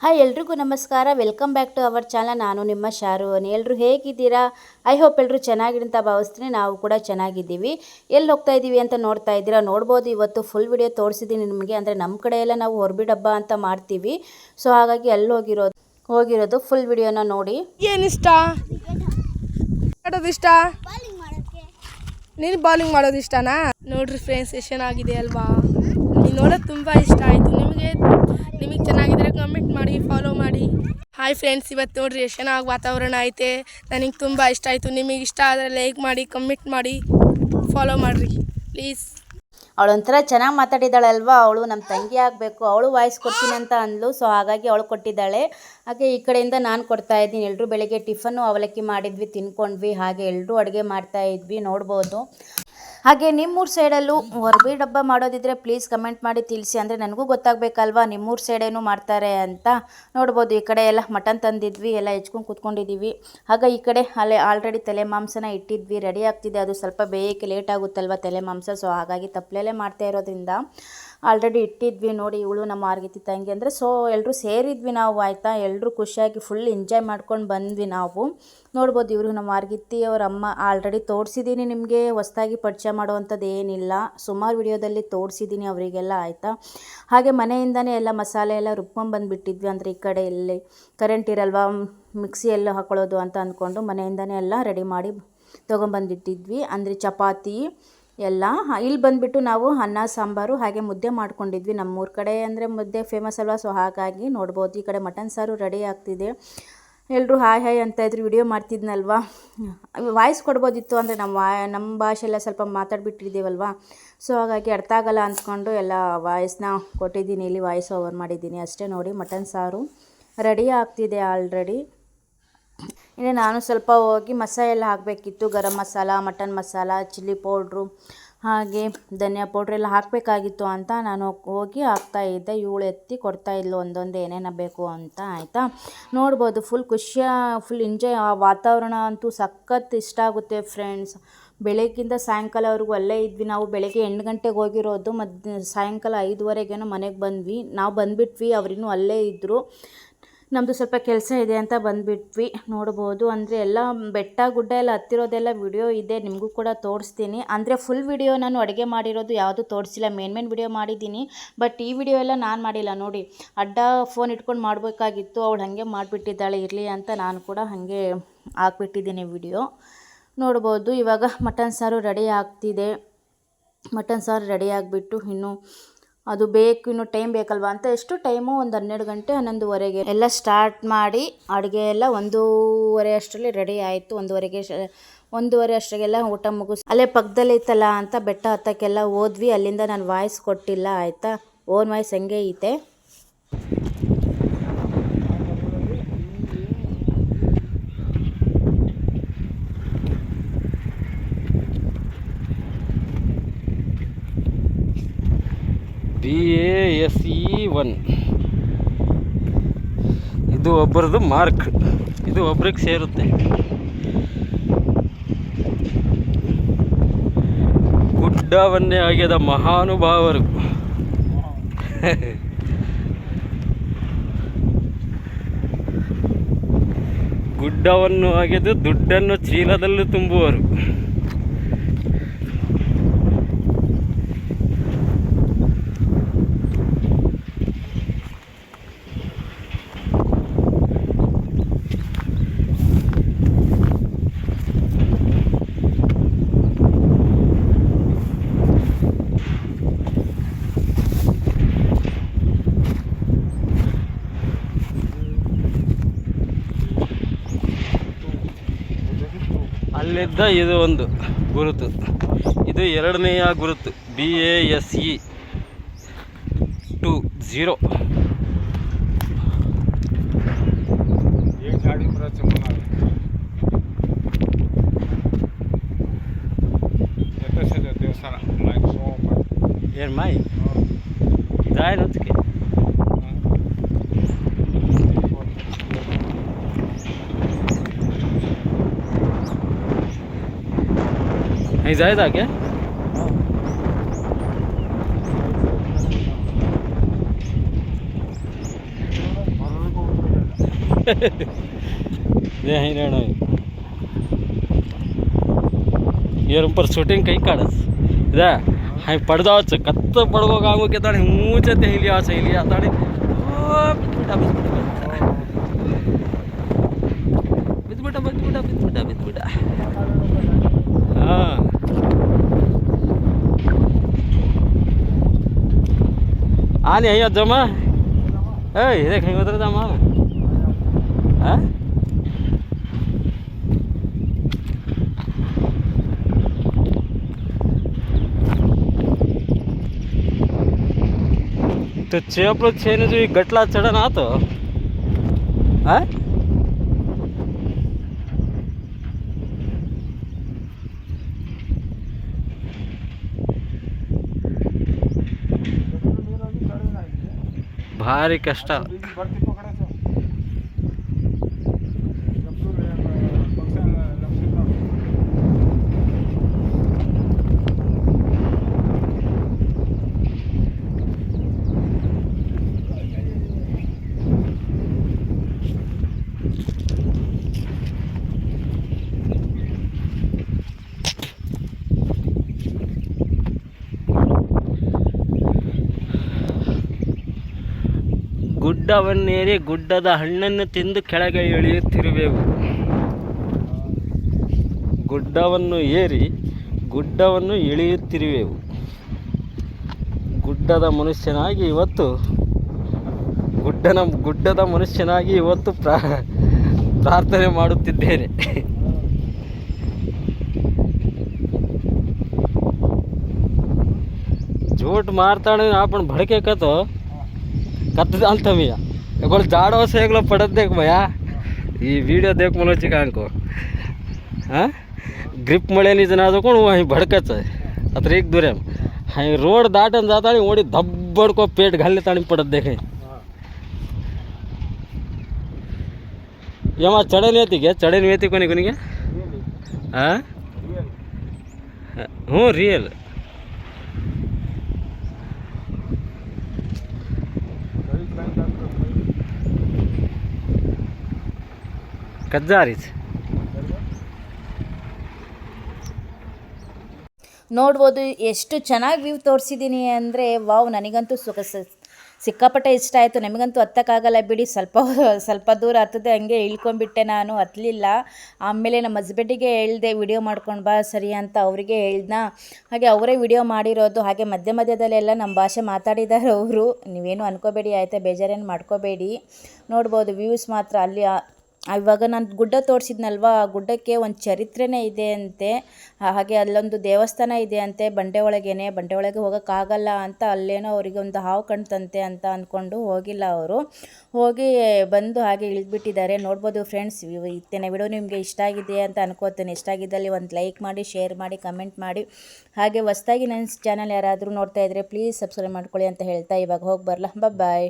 Hi ಎಲ್ರಿಗೂ ನಮಸ್ಕಾರ. Welcome back to our channel. ನಾನು ನಿಮ್ಮ ಶಾರುವನ್. ಎಲ್ಲರೂ ಹೇಗಿದ್ದೀರಾ? ಐ ಹೋಪ್ ಎಲ್ಲರೂ ಚೆನ್ನಾಗಿರಿ ಅಂತ ಭಾವಿಸ್ತೀನಿ. ನಾವು ಕೂಡ ಚೆನ್ನಾಗಿದ್ದೀವಿ. ಎಲ್ಲಿ ಹೋಗ್ತಾ ಇದ್ದೀವಿ ಅಂತ ನೋಡ್ತಾ ಇದ್ದೀರಾ? ನೋಡ್ಬೋದು, ಇವತ್ತು ಫುಲ್ ವಿಡಿಯೋ ತೋರಿಸಿದ್ದೀನಿ ನಿಮಗೆ. ಅಂದರೆ ನಮ್ಮ ಕಡೆ ಎಲ್ಲ ನಾವು ಹೊರಬಿಡ ಹಬ್ಬ ಅಂತ ಮಾಡ್ತೀವಿ. ಸೊ ಹಾಗಾಗಿ ಅಲ್ಲಿ ಹೋಗಿರೋದು ಫುಲ್ ವಿಡಿಯೋನ ನೋಡಿ. ಏನಿಷ್ಟ ಆಡೋದು ಇಷ್ಟ? ನೀನು ಬೌಲಿಂಗ್ ಮಾಡೋದು ಇಷ್ಟನಾ? ನೋಡ್ರಿ ಫ್ರೆಂಡ್ಸ್, ಎಷ್ಟು ಚೆನ್ನಾಗಿದೆ ಅಲ್ವಾ? ನೀವು ನೋಡೋದು ತುಂಬ ಇಷ್ಟ ಆಯಿತು. ನಿಮಗೆ ಚೆನ್ನಾಗಿದ್ರೆ ಕಮೆಂಟ್ ಮಾಡಿ, ಫಾಲೋ ಮಾಡಿ. ಹಾಯ್ ಫ್ರೆಂಡ್ಸ್, ಇವತ್ತು ನೋಡ್ರಿ ಎಷ್ಟು ಚೆನ್ನಾಗಿ ವಾತಾವರಣ ಐತೆ. ನನಗೆ ತುಂಬ ಇಷ್ಟ ಆಯಿತು. ನಿಮಗೆ ಇಷ್ಟ ಆದರೆ ಲೈಕ್ ಮಾಡಿ, ಕಮೆಂಟ್ ಮಾಡಿ, ಫಾಲೋ ಮಾಡಿರಿ ಪ್ಲೀಸ್. ಅವಳೊಂಥರ ಚೆನ್ನಾಗಿ ಮಾತಾಡಿದ್ದಾಳಲ್ವಾ, ಅವಳು ನಮ್ಮ ತಂಗಿ ಆಗಬೇಕು. ಅವಳು ವಾಯ್ಸ್ ಕೊಡ್ತೀನಿ ಅಂತ ಅಂದ್ಲು. ಸೊ ಹಾಗಾಗಿ ಅವಳು ಕೊಟ್ಟಿದ್ದಾಳೆ. ಹಾಗೆ ಈ ಕಡೆಯಿಂದ ನಾನು ಕೊಡ್ತಾ ಇದ್ದೀನಿ. ಎಲ್ಲರೂ ಬೆಳಗ್ಗೆ ಟಿಫನ್ನು ಅವಲಕ್ಕಿ ಮಾಡಿದ್ವಿ, ತಿನ್ಕೊಂಡ್ವಿ. ಹಾಗೆ ಎಲ್ಲರೂ ಅಡುಗೆ ಮಾಡ್ತಾ ಇದ್ವಿ, ನೋಡ್ಬೋದು. ಹಾಗೆ ನಿಮ್ಮೂರ ಸೈಡಲ್ಲೂ ಹೊರಬೀಡು ಹಬ್ಬ ಮಾಡೋದಿದ್ರೆ ಪ್ಲೀಸ್ ಕಮೆಂಟ್ ಮಾಡಿ ತಿಳಿಸಿ. ಅಂದರೆ ನನಗೂ ಗೊತ್ತಾಗಬೇಕಲ್ವಾ ನಿಮ್ಮೂರ ಸೈಡೇನು ಮಾಡ್ತಾರೆ ಅಂತ. ನೋಡ್ಬೋದು, ಈ ಕಡೆ ಎಲ್ಲ ಮಟನ್ ತಂದಿದ್ವಿ, ಎಲ್ಲ ಹೆಚ್ಕೊಂಡು ಕೂತ್ಕೊಂಡಿದ್ದೀವಿ. ಹಾಗೆ ಈ ಕಡೆ ಅಲ್ಲೇ ಆಲ್ರೆಡಿ ತಲೆ ಮಾಂಸನ ಇಟ್ಟಿದ್ವಿ, ರೆಡಿ ಆಗ್ತಿದೆ. ಅದು ಸ್ವಲ್ಪ ಬೇಯಕ್ಕೆ ಲೇಟ್ ಆಗುತ್ತಲ್ವ ತಲೆ ಮಾಂಸ. ಸೊ ಹಾಗಾಗಿ ತಪ್ಪಲೆಲ್ಲೇ ಮಾಡ್ತಾ ಇರೋದ್ರಿಂದ ಆಲ್ರೆಡಿ ಇಟ್ಟಿದ್ವಿ. ನೋಡಿ, ಇವಳು ನಮ್ಮ ಮಾರ್ಗೀತಿ ತಂಗಿ. ಅಂದರೆ ಸೊ ಎಲ್ಲರೂ ಸೇರಿದ್ವಿ ನಾವು, ಆಯಿತಾ. ಎಲ್ಲರೂ ಖುಷಿಯಾಗಿ ಫುಲ್ ಎಂಜಾಯ್ ಮಾಡ್ಕೊಂಡು ಬಂದ್ವಿ ನಾವು. ನೋಡ್ಬೋದು, ಇವರು ನಮ್ಮ ಮಾರ್ಗೀತಿ ಅವ್ರ ಅಮ್ಮ. ಆಲ್ರೆಡಿ ತೋರಿಸಿದ್ದೀನಿ ನಿಮಗೆ, ಹೊಸದಾಗಿ ಪರಿಚಯ ಮಾಡುವಂಥದ್ದು ಏನಿಲ್ಲ. ಸುಮಾರು ವಿಡಿಯೋದಲ್ಲಿ ತೋರಿಸಿದ್ದೀನಿ ಅವರಿಗೆಲ್ಲ, ಆಯಿತಾ. ಹಾಗೆ ಮನೆಯಿಂದನೇ ಎಲ್ಲ ಮಸಾಲೆ ಎಲ್ಲ ರುಬ್ಕೊಂಡ್ಬಂದುಬಿಟ್ಟಿದ್ವಿ. ಅಂದರೆ ಈ ಕಡೆ ಎಲ್ಲಿ ಕರೆಂಟ್ ಇರಲ್ವಾ, ಮಿಕ್ಸಿ ಎಲ್ಲ ಹಾಕೊಳ್ಳೋದು ಅಂತ ಅಂದ್ಕೊಂಡು ಮನೆಯಿಂದನೇ ಎಲ್ಲ ರೆಡಿ ಮಾಡಿ ತೊಗೊಂಬಂದಿಟ್ಟಿದ್ವಿ. ಅಂದರೆ ಚಪಾತಿ ಎಲ್ಲ. ಇಲ್ಲಿ ಬಂದುಬಿಟ್ಟು ನಾವು ಅನ್ನ ಸಾಂಬಾರು ಹಾಗೆ ಮುದ್ದೆ ಮಾಡ್ಕೊಂಡಿದ್ವಿ. ನಮ್ಮೂರ ಕಡೆ ಅಂದರೆ ಮುದ್ದೆ ಫೇಮಸ್ ಅಲ್ವಾ. ಸೊ ಹಾಗಾಗಿ ನೋಡ್ಬೋದು, ಈ ಕಡೆ ಮಟನ್ ಸಾರು ರೆಡಿ ಆಗ್ತಿದೆ. ಎಲ್ಲರೂ ಹಾಯ್ ಹಾಯ್ ಅಂತ ಇದ್ರು. ವಿಡಿಯೋ ಮಾಡ್ತಿದ್ನಲ್ವ, ವಾಯ್ಸ್ ಕೊಡ್ಬೋದಿತ್ತು. ಅಂದರೆ ನಮ್ಮ ಭಾಷೆ ಎಲ್ಲ ಸ್ವಲ್ಪ ಮಾತಾಡ್ಬಿಟ್ಟಿದ್ದೀವಲ್ವ. ಸೊ ಹಾಗಾಗಿ ಅರ್ಥ ಆಗಲ್ಲ ಅಂದ್ಕೊಂಡು ಎಲ್ಲ ವಾಯ್ಸ್ನ ಕೊಟ್ಟಿದ್ದೀನಿ, ಇಲ್ಲಿ ವಾಯ್ಸ್ ಓವರ್ ಮಾಡಿದ್ದೀನಿ ಅಷ್ಟೇ. ನೋಡಿ, ಮಟನ್ ಸಾರು ರೆಡಿ ಆಗ್ತಿದೆ ಆಲ್ರೆಡಿ. ಇನ್ನು ನಾನು ಸ್ವಲ್ಪ ಹೋಗಿ ಮಸಾಲೆ ಎಲ್ಲ ಹಾಕಬೇಕಿತ್ತು. Garam masala, mutton masala, chilli powder ಹಾಗೆ ಧನಿಯಾ ಪೌಡ್ರ್ ಎಲ್ಲ ಹಾಕಬೇಕಾಗಿತ್ತು ಅಂತ ನಾನು ಹೋಗಿ ಹಾಕ್ತಾಯಿದ್ದೆ. ಇವಳು ಎತ್ತಿ ಕೊಡ್ತಾಯಿದ್ಲು ಒಂದೊಂದು ಏನೇನು ಬೇಕು ಅಂತ, ಆಯಿತಾ. ನೋಡ್ಬೋದು, ಫುಲ್ ಫುಲ್ ಎಂಜಾಯ್. ಆ ವಾತಾವರಣ ಅಂತೂ ಸಖತ್ ಇಷ್ಟ ಆಗುತ್ತೆ ಫ್ರೆಂಡ್ಸ್. ಬೆಳಗ್ಗಿಂದ ಸಾಯಂಕಾಲವರೆಗೂ ಅಲ್ಲೇ ಇದ್ವಿ ನಾವು. ಬೆಳಗ್ಗೆ 8 ಗಂಟೆಗೆ ಹೋಗಿರೋದು, ಸಾಯಂಕಾಲ 5:30ಗೇನೋ ಮನೆಗೆ ಬಂದ್ವಿ. ನಾವು ಬಂದುಬಿಟ್ವಿ, ಅವರಿನ್ನೂ ಅಲ್ಲೇ ಇದ್ದರು. ನಮ್ಮದು ಸ್ವಲ್ಪ ಕೆಲಸ ಇದೆ ಅಂತ ಬಂದುಬಿಟ್ವಿ. ನೋಡ್ಬೋದು, ಅಂದರೆ ಎಲ್ಲ ಬೆಟ್ಟ ಗುಡ್ಡ ಎಲ್ಲ ಹತ್ತಿರೋದೆಲ್ಲ ವಿಡಿಯೋ ಇದೆ, ನಿಮಗೂ ಕೂಡ ತೋರಿಸ್ತೀನಿ. ಅಂದರೆ ಫುಲ್ ವಿಡಿಯೋ ನಾನು ಅಡುಗೆ ಮಾಡಿರೋದು ಯಾವುದೂ ತೋರಿಸಿಲ್ಲ. ಮೇನ್ ವಿಡಿಯೋ ಮಾಡಿದ್ದೀನಿ, ಬಟ್ ಈ ವಿಡಿಯೋ ಎಲ್ಲ ನಾನು ಮಾಡಿಲ್ಲ. ನೋಡಿ, ಅಡ್ಡ ಫೋನ್ ಇಟ್ಕೊಂಡು ಮಾಡಬೇಕಾಗಿತ್ತು, ಅವಳು ಹಾಗೆ ಮಾಡಿಬಿಟ್ಟಿದ್ದಾಳೆ. ಇರಲಿ ಅಂತ ನಾನು ಕೂಡ ಹಾಗೆ ಹಾಕ್ಬಿಟ್ಟಿದ್ದೀನಿ ವಿಡಿಯೋ. ನೋಡ್ಬೋದು, ಇವಾಗ ಮಟನ್ ಸಾರು ರೆಡಿ ಆಗ್ತಿದೆ. ಮಟನ್ ಸಾರು ರೆಡಿ ಆಗಿಬಿಟ್ಟು ಇನ್ನು ಅದು ಬೇಕು, ಇನ್ನೂ ಟೈಮ್ ಬೇಕಲ್ವ ಅಂತ. ಎಷ್ಟು ಟೈಮು, ಒಂದು 12 ಗಂಟೆ 11:30ಗೆ ಎಲ್ಲ ಸ್ಟಾರ್ಟ್ ಮಾಡಿ ಅಡುಗೆ ಎಲ್ಲ 1:30 ಅಷ್ಟರಲ್ಲಿ ರೆಡಿ ಆಯಿತು. 1:30 ಅಷ್ಟರಿಗೆಲ್ಲ ಊಟ ಮುಗಿಸ್ ಅಲ್ಲೇ ಪಕ್ಕದಲ್ಲೇ ಇತ್ತಲ್ಲ ಅಂತ ಬೆಟ್ಟ ಹತ್ತಕ್ಕೆಲ್ಲ ಹೋದ್ವಿ. ಅಲ್ಲಿಂದ ನಾನು ವಾಯ್ಸ್ ಕೊಟ್ಟಿಲ್ಲ, ಆಯಿತಾ. ಓನ್ ವಾಯ್ಸ್ ಹಂಗೆ ಐತೆ. BASE 1 ಇದು ಒಬ್ಬರದು ಮಾರ್ಕ್, ಇದು ಒಬ್ರಿಗೆ ಸೇರುತ್ತೆ. ಗುಡ್ಡವನ್ನೇ ಆಗ್ಯದ ಮಹಾನುಭಾವರು. ಗುಡ್ಡವನ್ನು ಅಗೆದು ದುಡ್ಡನ್ನು ಚೀಲದಲ್ಲಿ ತುಂಬುವರು. ಅಲ್ಲಿದ್ದ ಇದು ಒಂದು ಗುರುತು, ಇದು ಎರಡನೆಯ ಗುರುತು. BASE 20. ಏನು ಮಾಯಿ जाय नचके नहीं जाए था क्या? ये ही रहना ये पर शूटिंग कहीं काढस इदा हाय पडदावच कत्त पडगो गांगो के ताणे ऊंचे ते हिलिया ताणे बिस्बिटा हाँ आने અહીંયા જમા એ દેખ અહીં ઉતર જમા હા तो चेपलो छेने जो गटला चढण आतो हा ಭಾರಿ ಕಷ್ಟ ಗುಡ್ಡವನ್ನೇರಿ ಗುಡ್ಡದ ಹಣ್ಣನ್ನು ತಿಂದು ಕೆಳಗೆ ಇಳಿಯುತ್ತಿರುವೆವು ಗುಡ್ಡವನ್ನು ಏರಿ ಗುಡ್ಡವನ್ನು ಇಳಿಯುತ್ತಿರುವೆವು ಗುಡ್ಡದ ಮನುಷ್ಯನಾಗಿ ಇವತ್ತು ಗುಡ್ಡದ ಮನುಷ್ಯನಾಗಿ ಇವತ್ತು ಪ್ರಾರ್ಥನೆ ಮಾಡುತ್ತಿದ್ದೇನೆ झूठ मारताने आपण भड़के कतो कत जानता मिया एगोल जाड़ो से एगलो पड़त देख भैया ये वीडियो देख मनो चिकांको हाँ ग्रिप मळे नी जना जो कोण वही भड़कच अत्र एक दूर हाय रोड दाटन जातानी ओडी धब्बड़ को पेट घालले ताणी पड़त देखे यमा चढ़न येती के चढ़न येती कोणी कोणी के हाँ हूँ रियल ಕಜ್ಜಾರಿಸ್ ನೋಡ್ಬೋದು ಎಷ್ಟು ಚೆನ್ನಾಗಿ ವ್ಯೂ ತೋರಿಸಿದ್ದೀನಿ ಅಂದರೆ ವಾವ್ ನನಗಂತೂ ಸಿಕ್ಕಾಪಟ್ಟೆ ಇಷ್ಟ ಆಯಿತು ನಮಗಂತೂ ಹತ್ತಕ್ಕಾಗಲ್ಲ ಬಿಡಿ ಸ್ವಲ್ಪ ದೂರ ಹತ್ತದೆ ಹಂಗೆ ಇಳ್ಕೊಂಡ್ಬಿಟ್ಟೆ ನಾನು ಹತ್ತಲಿಲ್ಲ ಆಮೇಲೆ ನಮ್ಮ ಹಸ್ಬೆಂಡಿಗೆ ಹೇಳ್ದೆ ವಿಡಿಯೋ ಮಾಡ್ಕೊಂಡು ಬಾ ಸರಿ ಅಂತ ಅವರಿಗೆ ಹೇಳ್ದಾ ಹಾಗೆ ಅವರೇ ವಿಡಿಯೋ ಮಾಡಿರೋದು ಹಾಗೆ ಮಧ್ಯದಲ್ಲೆಲ್ಲ ನಮ್ಮ ಭಾಷೆ ಮಾತಾಡಿದ್ದಾರೆ ಅವರು ನೀವೇನು ಅನ್ಕೋಬೇಡಿ ಆಯಿತಾ ಬೇಜಾರೇನು ಮಾಡ್ಕೋಬೇಡಿ ನೋಡ್ಬೋದು ವ್ಯೂಸ್ ಮಾತ್ರ ಅಲ್ಲಿ ಇವಾಗ ನಾನು ಗುಡ್ಡ ತೋರಿಸಿದ್ನಲ್ವ ಆ ಗುಡ್ಡಕ್ಕೆ ಒಂದು ಚರಿತ್ರೆನೇ ಇದೆ ಅಂತೆ ಹಾಗೆ ಅಲ್ಲೊಂದು ದೇವಸ್ಥಾನ ಇದೆ ಅಂತೆ ಬಂಡೆ ಒಳಗೆ ಹೋಗೋಕ್ಕಾಗಲ್ಲ ಅಂತ ಅಲ್ಲೇನೋ ಅವರಿಗೆ ಒಂದು ಹಾವು ಕಾಣ್ತಂತೆ ಅಂತ ಅಂದ್ಕೊಂಡು ಹೋಗಿಲ್ಲ ಅವರು ಹೋಗಿ ಬಂದು ಹಾಗೆ ಇಳಿದ್ಬಿಟ್ಟಿದ್ದಾರೆ ನೋಡ್ಬೋದು ಫ್ರೆಂಡ್ಸ್ ಇತ್ತೇನೆ ವಿಡಿಯೋ ನಿಮಗೆ ಇಷ್ಟ ಆಗಿದೆ ಅಂತ ಅನ್ಕೋತೇನೆ ಇಷ್ಟ ಆಗಿದ್ದಲ್ಲಿ ಒಂದು ಲೈಕ್ ಮಾಡಿ ಶೇರ್ ಮಾಡಿ ಕಮೆಂಟ್ ಮಾಡಿ ಹಾಗೆ ಹೊಸದಾಗಿ ನನ್ನ ಚಾನಲ್ ಯಾರಾದರೂ ನೋಡ್ತಾ ಇದ್ದರೆ ಪ್ಲೀಸ್ ಸಬ್ಸ್ಕ್ರೈಬ್ ಮಾಡ್ಕೊಳ್ಳಿ ಅಂತ ಹೇಳ್ತಾ ಇವಾಗ ಹೋಗಿ ಬರಲ್ಲ ಬಾಯ್